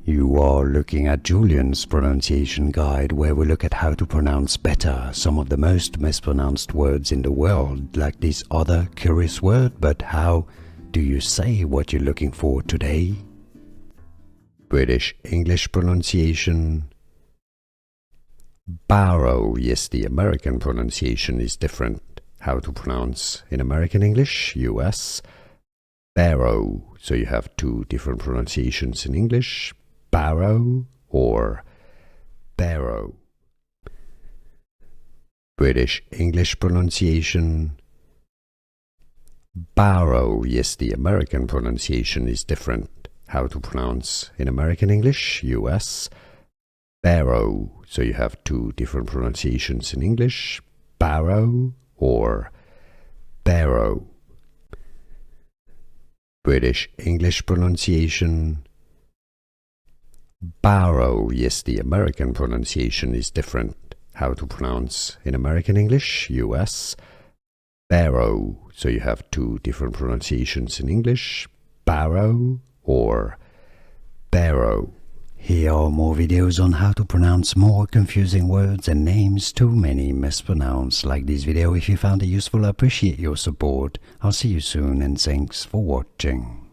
You are looking at Julian's pronunciation guide, where we look at how to pronounce better some of the most mispronounced words in the world, like this other curious word. But how do you say what you're looking for today? British English pronunciation. Barrow. Yes, the American pronunciation is different. How to pronounce in American English, US. Barrow. So you have two different pronunciations in English. Barrow or Barrow. British English pronunciation. Barrow. Yes, the American pronunciation is different. How to pronounce in American English, US. Barrow. So you have two different pronunciations in English. Barrow or Barrow. British English pronunciation. Barrow. Yes, the American pronunciation is different. How to pronounce in American English, US. Barrow. So you have two different pronunciations in English. Barrow or Barrow. Here are more videos on how to pronounce more confusing words and names too many mispronounced. Like this video if you found it useful. I appreciate your support. I'll see you soon and thanks for watching.